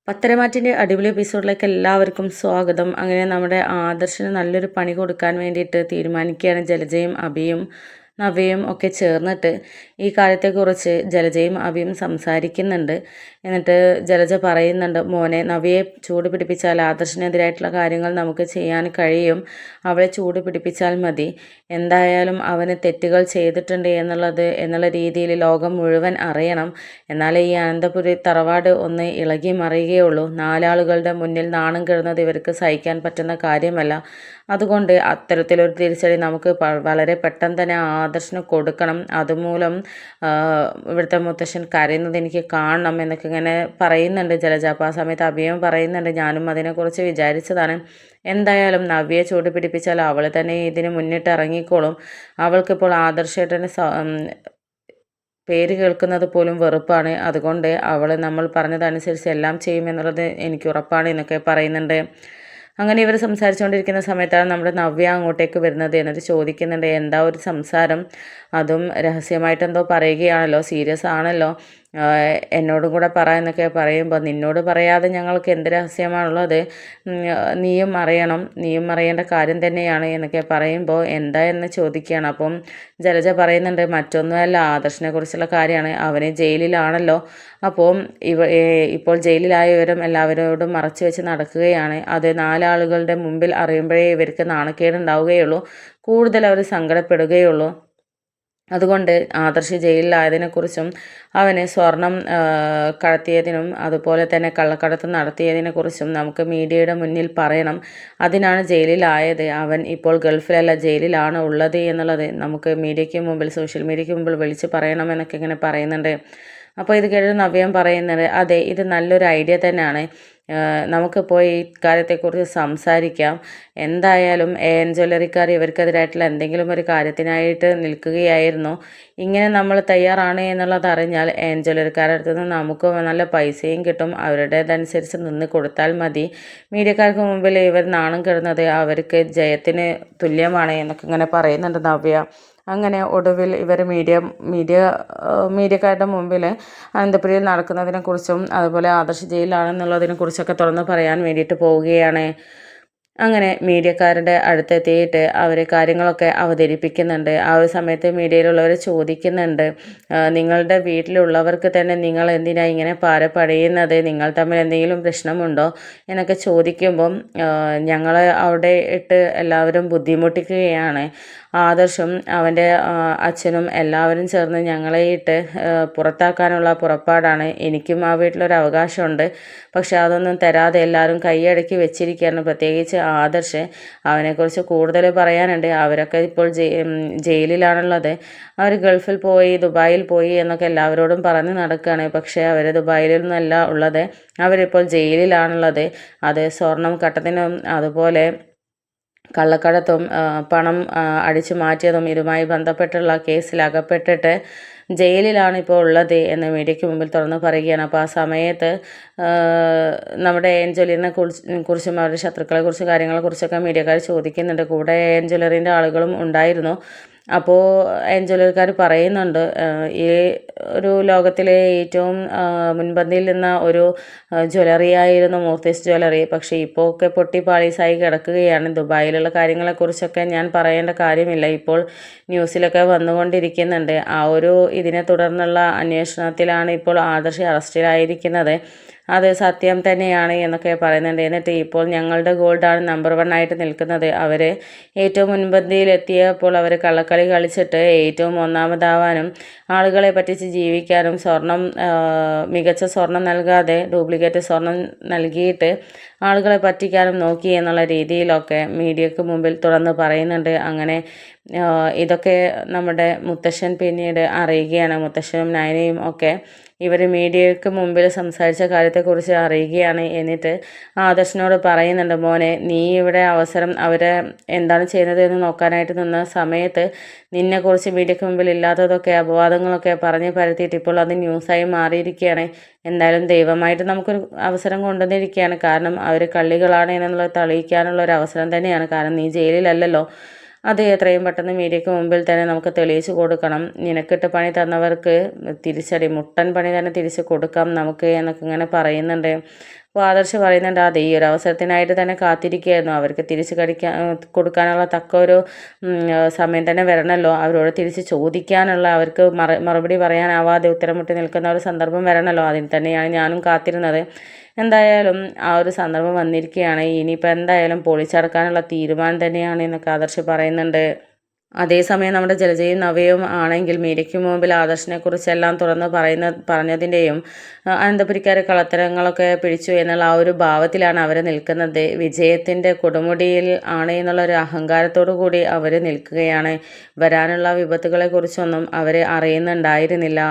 പത്തരമാറ്റിൻ്റെ അടിപൊളി എപ്പിസോഡിലേക്ക് എല്ലാവർക്കും സ്വാഗതം. അങ്ങനെ നമ്മുടെ ആദർശന് നല്ലൊരു പണി കൊടുക്കാൻ വേണ്ടിയിട്ട് തീരുമാനിക്കുകയാണ് ജലജയും അഭിയും നവ്യയും ഒക്കെ ചേർന്നിട്ട്. ഈ കാര്യത്തെക്കുറിച്ച് ജലജയും അഭിയും സംസാരിക്കുന്നുണ്ട്. എന്നിട്ട് ജലജ പറയുന്നുണ്ട്, മോനെ, നവ്യയെ ചൂട് പിടിപ്പിച്ചാൽ ആദർശനെതിരായിട്ടുള്ള കാര്യങ്ങൾ നമുക്ക് ചെയ്യാൻ കഴിയും. അവളെ ചൂട് പിടിപ്പിച്ചാൽ മതി. എന്തായാലും അവന് തെറ്റുകൾ ചെയ്തിട്ടുണ്ട് എന്നുള്ള രീതിയിൽ ലോകം മുഴുവൻ അറിയണം. എന്നാലേ ഈ അനന്തപുരി തറവാട് ഒന്ന് ഇളകി മറിയുകയുള്ളൂ. നാലാളുകളുടെ മുന്നിൽ നാണം കെടുന്നത് ഇവർക്ക് സഹിക്കാൻ പറ്റുന്ന കാര്യമല്ല. അതുകൊണ്ട് അത്തരത്തിലൊരു തിരിച്ചടി നമുക്ക് വളരെ പെട്ടെന്ന് തന്നെ ആദർശന് കൊടുക്കണം. അതുമൂലം ഇവിടുത്തെ മുത്തശ്ശൻ കരയുന്നത് എനിക്ക് കാണണം എന്നൊക്കെ ഇങ്ങനെ പറയുന്നുണ്ട് ജലജ. അപ്പോൾ ആ സമയത്ത് അഭിയും പറയുന്നുണ്ട്, ഞാനും അതിനെക്കുറിച്ച് വിചാരിച്ചതാണ്. എന്തായാലും നവ്യയെ ചൂട് പിടിപ്പിച്ചാൽ അവൾ തന്നെ ഇതിന് മുന്നിട്ട് ഇറങ്ങിക്കോളും. അവൾക്കിപ്പോൾ ആദർശേട്ടന് പേര് കേൾക്കുന്നത് പോലും വെറുപ്പാണ്. അതുകൊണ്ട് നമ്മൾ പറഞ്ഞതനുസരിച്ച് എല്ലാം ചെയ്യുമെന്നുള്ളത് എനിക്ക് ഉറപ്പാണ് എന്നൊക്കെ പറയുന്നുണ്ട്. അങ്ങനെ ഇവർ സംസാരിച്ചുകൊണ്ടിരിക്കുന്ന സമയത്താണ് നമ്മുടെ നവ്യ അങ്ങോട്ടേക്ക് വരുന്നത്. എന്നിട്ട് ചോദിക്കുന്നുണ്ട്, എന്താ ഒരു സംസാരം? അതും രഹസ്യമായിട്ട് എന്തോ പറയുകയാണല്ലോ, സീരിയസ് ആണല്ലോ, എന്നോടും കൂടെ പറ എന്നൊക്കെ പറയുമ്പോൾ, നിന്നോട് പറയാതെ ഞങ്ങൾക്ക് എന്ത് രഹസ്യമാണുള്ളത്? നീയും അറിയേണ്ട കാര്യം തന്നെയാണ് എന്നൊക്കെ പറയുമ്പോൾ എന്താ എന്ന് ചോദിക്കുകയാണ്. അപ്പം ജലജ പറയുന്നുണ്ട്, മറ്റൊന്നുമല്ല, ആദർശനെ കുറിച്ചുള്ള കാര്യമാണ്. അവന് ജയിലിലാണല്ലോ. അപ്പോൾ ഇപ്പോൾ ജയിലിലായ വിവരം എല്ലാവരോടും മറച്ചു വെച്ച് നടക്കുകയാണ്. അത് നാലാളുകളുടെ മുമ്പിൽ അറിയുമ്പോഴേ ഇവർക്ക് നാണക്കേടുണ്ടാവുകയുള്ളൂ, കൂടുതൽ അവർ സങ്കടപ്പെടുകയുള്ളൂ. അതുകൊണ്ട് ആദർശ് ജയിലിലായതിനെക്കുറിച്ചും അവന് സ്വർണം കടത്തിയതിനും അതുപോലെ തന്നെ കള്ളക്കടത്ത് നടത്തിയതിനെക്കുറിച്ചും നമുക്ക് മീഡിയയുടെ മുന്നിൽ പറയണം. അതിനാണ് ജയിലിലായത്. അവൻ ഇപ്പോൾ ഗൾഫിലല്ല, ജയിലിലാണ് ഉള്ളത് എന്നുള്ളത് നമുക്ക് മീഡിയയ്ക്ക് മുമ്പിൽ, സോഷ്യൽ മീഡിയയ്ക്ക് മുമ്പിൽ വിളിച്ച് പറയണമെന്നൊക്കെ ഇങ്ങനെ പറയുന്നുണ്ട്. അപ്പോൾ ഇത് കേട്ട് നവ്യം പറയുന്നത്, അതെ, ഇത് നല്ലൊരു ഐഡിയ തന്നെയാണ്. നമുക്കിപ്പോൾ ഈ കാര്യത്തെക്കുറിച്ച് സംസാരിക്കാം. എന്തായാലും AN ജ്വല്ലറിക്കാർ ഇവർക്കെതിരായിട്ടുള്ള എന്തെങ്കിലും ഒരു കാര്യത്തിനായിട്ട് നിൽക്കുകയായിരുന്നു. ഇങ്ങനെ നമ്മൾ തയ്യാറാണ് എന്നുള്ളത് അറിഞ്ഞാൽ AN ജ്വല്ലറിക്കാരുടെ അടുത്ത് നിന്ന് നമുക്ക് നല്ല പൈസയും കിട്ടും. അവരുടേതനുസരിച്ച് നിന്ന് കൊടുത്താൽ മതി. മീഡിയക്കാർക്ക് മുമ്പിൽ ഇവർ നാണം കെടുന്നത് അവർക്ക് ജയത്തിന് തുല്യമാണ് എന്നൊക്കെ ഇങ്ങനെ പറയുന്നുണ്ട് നവ്യ. അങ്ങനെ ഒടുവിൽ ഇവർ മീഡിയക്കാരുടെ മുമ്പിൽ അനന്തപുരിയിൽ നടക്കുന്നതിനെക്കുറിച്ചും അതുപോലെ ആദർശ് ജയിലിലാണെന്നുള്ളതിനെക്കുറിച്ചൊക്കെ തുറന്ന് പറയാൻ വേണ്ടിയിട്ട് പോവുകയാണ്. അങ്ങനെ മീഡിയക്കാരുടെ അടുത്തെത്തിയിട്ട് അവർ കാര്യങ്ങളൊക്കെ അവതരിപ്പിക്കുന്നുണ്ട്. ആ ഒരു സമയത്ത് മീഡിയയിലുള്ളവർ ചോദിക്കുന്നുണ്ട്, നിങ്ങളുടെ വീട്ടിലുള്ളവർക്ക് തന്നെ നിങ്ങൾ എന്തിനാ ഇങ്ങനെ പടയുന്നത്? നിങ്ങൾ തമ്മിൽ എന്തെങ്കിലും പ്രശ്നമുണ്ടോ എന്നൊക്കെ ചോദിക്കുമ്പം ഞങ്ങൾ അവിടെ ഇട്ട് എല്ലാവരും ബുദ്ധിമുട്ടിക്കുകയാണ്. ആദർശും അവൻ്റെ അച്ഛനും എല്ലാവരും ചേർന്ന് ഞങ്ങളെ ഇട്ട് പുറത്താക്കാനുള്ള പുറപ്പാടാണ്. എനിക്കും ആ വീട്ടിലൊരു അവകാശമുണ്ട്. പക്ഷെ അതൊന്നും തരാതെ എല്ലാവരും കൈയടക്കി വെച്ചിരിക്കുകയാണ്. പ്രത്യേകിച്ച് ആദർശ്. അവനെക്കുറിച്ച് കൂടുതൽ പറയാനുണ്ട്. അവരൊക്കെ ഇപ്പോൾ ജയിലിലാണുള്ളത്. അവർ ഗൾഫിൽ പോയി, ദുബായിൽ പോയി എന്നൊക്കെ എല്ലാവരോടും പറഞ്ഞ് നടക്കുകയാണ്. പക്ഷേ അവർ ദുബായിലൊന്നുമല്ല ഉള്ളത്, അവരിപ്പോൾ ജയിലിലാണുള്ളത്. അത് സ്വർണം കട്ടത്തിനും അതുപോലെ കള്ളക്കടത്തും പണം അടിച്ചു മാറ്റിയതും ഇതുമായി ബന്ധപ്പെട്ടുള്ള കേസിൽ അകപ്പെട്ടിട്ട് ജയിലിലാണ് ഇപ്പോൾ ഉള്ളത് എന്ന് മീഡിയയ്ക്ക് മുമ്പിൽ തുറന്ന് പറയുകയാണ്. അപ്പോൾ ആ സമയത്ത് നമ്മുടെ AN ജ്വല്ലറിനെ കുറിച്ചും അവരുടെ ശത്രുക്കളെക്കുറിച്ചും കാര്യങ്ങളെക്കുറിച്ചൊക്കെ മീഡിയക്കാർ ചോദിക്കുന്നുണ്ട്. കൂടെ AN ജ്വല്ലറിൻ്റെ ആളുകളും ഉണ്ടായിരുന്നു. അപ്പോൾ AN ജ്വല്ലറിക്കാർ പറയുന്നുണ്ട്, ഈ ഒരു ലോകത്തിലെ ഏറ്റവും മുൻപന്തിയിൽ നിന്ന ഒരു ജ്വല്ലറിയായിരുന്നു മൂർത്തീസ് ജ്വല്ലറി. പക്ഷേ ഇപ്പോൾ ഒക്കെ പൊട്ടി പാളീസായി കിടക്കുകയാണ്. ദുബായിലുള്ള കാര്യങ്ങളെക്കുറിച്ചൊക്കെ ഞാൻ പറയേണ്ട കാര്യമില്ല, ഇപ്പോൾ ന്യൂസിലൊക്കെ വന്നുകൊണ്ടിരിക്കുന്നുണ്ട്. ആ ഒരു ഇതിനെ തുടർന്നുള്ള അന്വേഷണത്തിലാണ് ഇപ്പോൾ ആദർശ് അറസ്റ്റിലായിരിക്കുന്നത്. അത് സത്യം തന്നെയാണ് എന്നൊക്കെ പറയുന്നുണ്ട്. എന്നിട്ട് ഇപ്പോൾ ഞങ്ങളുടെ ഗോൾഡാണ് നമ്പർ 1 ആയിട്ട് നിൽക്കുന്നത്. അവർ ഏറ്റവും മുൻപന്തിയിലെത്തിയപ്പോൾ അവർ കള്ളക്കളി കളിച്ചിട്ട് ഏറ്റവും ഒന്നാമതാവാനും ആളുകളെ പറ്റിച്ച് ജീവിക്കാനും മികച്ച സ്വർണം നൽകാതെ ഡ്യൂപ്ലിക്കേറ്റ് സ്വർണം നൽകിയിട്ട് ആളുകളെ പറ്റിക്കാനും നോക്കി എന്നുള്ള രീതിയിലൊക്കെ മീഡിയക്ക് മുമ്പിൽ തുറന്ന് പറയുന്നുണ്ട്. അങ്ങനെ ഇതൊക്കെ നമ്മുടെ മുത്തശ്ശൻ പിന്നീട് അറിയുകയാണ്. മുത്തശ്ശനും നയനയും ഒക്കെ ഇവർ മീഡിയയ്ക്ക് മുമ്പിൽ സംസാരിച്ച കാര്യത്തെക്കുറിച്ച് അറിയുകയാണ്. എന്നിട്ട് ആദർശിനോട് പറയുന്നുണ്ട്, മോനെ, നീ ഇവിടെ അവരെ എന്താണ് ചെയ്യുന്നത് എന്ന് നോക്കാനായിട്ട് നിന്ന സമയത്ത് നിന്നെക്കുറിച്ച് മീഡിയയ്ക്ക് മുമ്പിൽ ഇല്ലാത്തതൊക്കെ അപവാദങ്ങളൊക്കെ പറഞ്ഞ് പരത്തിയിട്ട് ഇപ്പോൾ അത് ന്യൂസായി മാറിയിരിക്കുകയാണ്. എന്തായാലും ദൈവമായിട്ട് നമുക്കൊരു അവസരം കൊണ്ടുവന്നിരിക്കുകയാണ്. കാരണം അവർ കള്ളികളാണ് എന്നുള്ളത് തെളിയിക്കാനുള്ള ഒരു അവസരം തന്നെയാണ്. കാരണം നീ ജയിലിലല്ലല്ലോ. അത് എത്രയും പെട്ടെന്ന് മീഡിയയ്ക്ക് മുമ്പിൽ തന്നെ നമുക്ക് തെളിയിച്ചു കൊടുക്കണം. നിനക്കിട്ട് പണി തന്നവർക്ക് തിരിച്ചടി, മുട്ടൻ പണി തന്നെ തിരിച്ച് കൊടുക്കാം നമുക്ക് എന്നൊക്കെ ഇങ്ങനെ പറയുന്നുണ്ട്. അപ്പോൾ ആദർശ് പറയുന്നുണ്ട് അതെ ഈ ഒരു അവസരത്തിനായിട്ട് തന്നെ കാത്തിരിക്കുകയായിരുന്നു. അവർക്ക് തിരിച്ച് കൊടുക്കാനുള്ള തക്ക ഒരു സമയം തന്നെ വരണമല്ലോ. അവരോട് തിരിച്ച് ചോദിക്കാനുള്ള അവർക്ക് മറുപടി പറയാനാവാതെ ഉത്തരം മുട്ടി നിൽക്കുന്ന ഒരു സന്ദർഭം വരണമല്ലോ. അതിന് തന്നെയാണ് ഞാനും കാത്തിരുന്നത്. എന്തായാലും ആ ഒരു സന്ദർഭം വന്നിരിക്കുകയാണ്. ഇനിയിപ്പോൾ എന്തായാലും പൊളിച്ചടക്കാനുള്ള തീരുമാനം തന്നെയാണ് എന്നൊക്കെ ആദർശ് പറയുന്നുണ്ട്. അതേസമയം നമ്മുടെ ജലജയും നവ്യയും ആണെങ്കിൽ മീരയ്ക്ക് മുമ്പിൽ ആദർശിനെ കുറിച്ചെല്ലാം തുറന്ന് പറഞ്ഞതിൻ്റെയും അനന്തപുരിക്കാരെ കളത്തരങ്ങളൊക്കെ പിടിച്ചു എന്നുള്ള ആ ഒരു ഭാവത്തിലാണ് അവർ നിൽക്കുന്നത്. വിജയത്തിൻ്റെ കൊടുമുടിയിൽ ആണ് എന്നുള്ള ഒരു അഹങ്കാരത്തോടു കൂടി അവർ നിൽക്കുകയാണ്. വരാനുള്ള വിപത്തുകളെ കുറിച്ചൊന്നും അവർ അറിയുന്നുണ്ടായിരുന്നില്ല.